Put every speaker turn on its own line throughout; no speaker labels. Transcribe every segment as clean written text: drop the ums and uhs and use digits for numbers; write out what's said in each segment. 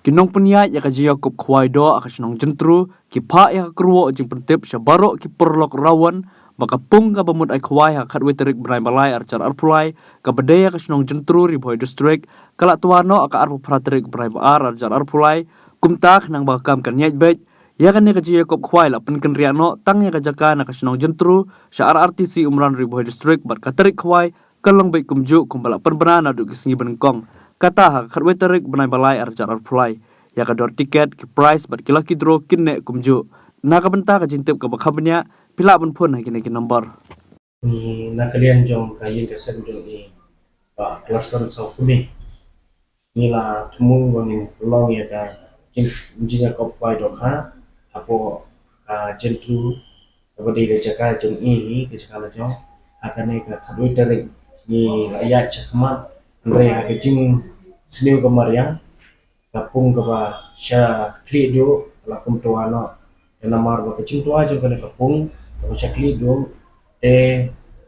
Kinong punya ya kaji Yakob kwaido akasinong jentru kipa ya kruwo jing pentip syabaro ki perlok rawan maka pung ka bamud ai kwai hakat weterik berai balai arcar arpulai ka bedaya kasinong jentru riboy district kala tuano aka arpu praterik berai baar arcar arpulai kumtak nang bakam kan nyait bet ya kan kaji Yakob kwai la pen kenriano tang ya kajaka na kasinong jentru syar RTC umran riboy district bar katerik kwai kalong bet kumju kumbala penbena adu kisingi benengkong kata hakat weterik benai balai arcar arpulai ya kador tiket ki price bat kila kidro kinne kumju na ka benta ka jintip ka bakhabnya pila pun hagine ki number
ni na kalian jong kayin ka sen jong ni ba cluster sa kuni ni la tumu woni long ya ka jinga ko pai do kha apo jentu ko de ga jaka jong i ke jaka la jong akane ka khadoi tere ni la ya chakma andre ha ke jing sniu ka maryang kapung ka ba sha kli do la kum to ano na mar ba ke jing to ajo ka kapung ka sha kli do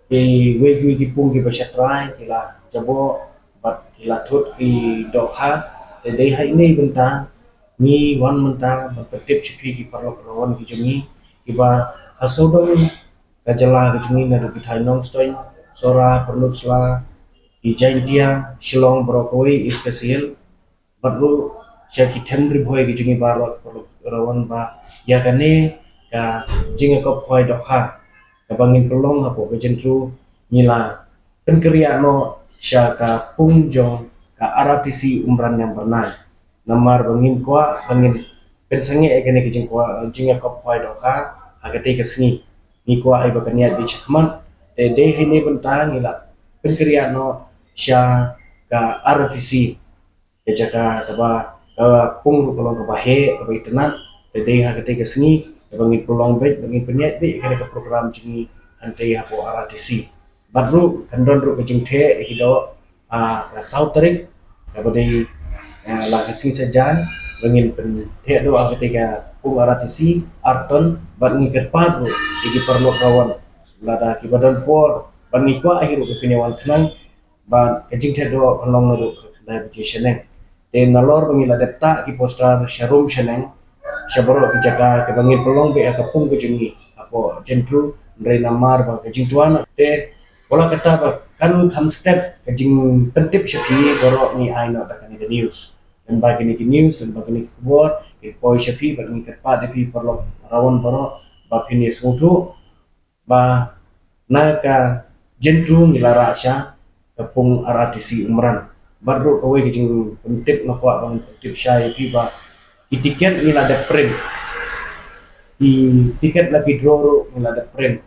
we ki pung ki basha try kila jabo bat kila thut ki dokha dei hai nei benta ni wan menta bat tip chipi ki parlo ron ki jumi ki ba hasodong kajala ki jumi na du thai nong stoy sora perlu sla ki jaintia shillong brokoi iskasiel batru syaki tendri boy ki jumi barot ron ba ya kane ka jinga ko boy dokha kabangin pelong apo ke jentru nila penkeriak no syaka pungjong ka aratisi umran yang pernah namar bangin kwa bangin pensange ekene ke jengkwa jinga kop pai doka agate ke sni ni kwa ai bakaniat di chakman de hene bentang nila penkeriak no syaka aratisi ke jaka kaba pung pelong ke bahe ke itenan de agate ke sni bangin pelong baik bangin peniat di ke program jingi ante apo RTC badru kandon ru kejing the hido ka sautrik kabade la kasing sajan bangin pen the do ketika pung RTC arton bangi kerpat ru iki perlu kawan lada ki badan por bangi kwa ahiru ke pinewan kenang ban kejing the do kolong ru ka education te nalor bangi la detta ki poster sharum sheneng syabaro ki jaga ke bangin pelong be ka pung ke jungi apo jentru dari namar ba kajing tuan te wala kata ba kan kam step kajing pentip syafi goro ni aino da kan the news dan bagi ni news dan bagi ni khobor ke poi syafi ba ni katpa de pi perlo rawan boro ba pini sutu ba naga jentru ngilara sya kapung RTC umran baru kowe kajing pentip na kwa bang pentip syai pi ba tiket ni ada print di tiket lagi draw ni ada print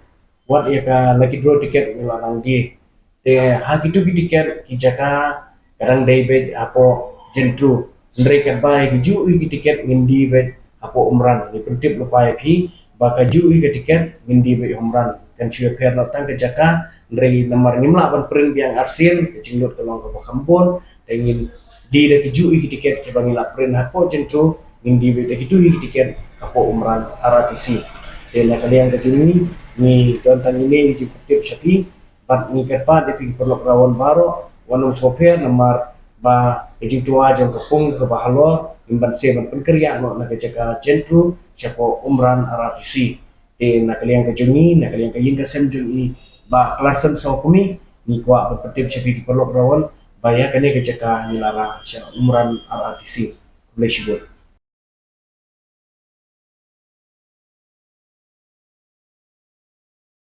what ya ka lagi draw tiket ni lang di te ha gitu ki tiket ki jaka kadang David apo jentru ndre kat bai ki ju ki tiket ngindi bet apo umran ni pentip lepai pi baka ju ki tiket ngindi bet umran kan syue per latang ke jaka ndre nomor nimla ban print yang arsin ke jingdot kelong ke kampun ingin di de ki ju ki tiket ke bangila print apo jentru ngindi bet gitu ki tiket apo umran RTC dan kalian kejuni ni tonton ini di tip syafi bat ni kerpa de perlu rawan baro wanung sofer nomor ba ejing tua jang kepung ke bahalo imban seban penkeriak no na kejaka jentru siapa umran RTC dan kalian kejuni kalian kayin ka semjun ini ba klasen so kumi ni kwa berpetip syafi di perlu rawan bayar kene kejaka ni lara umran RTC boleh sebut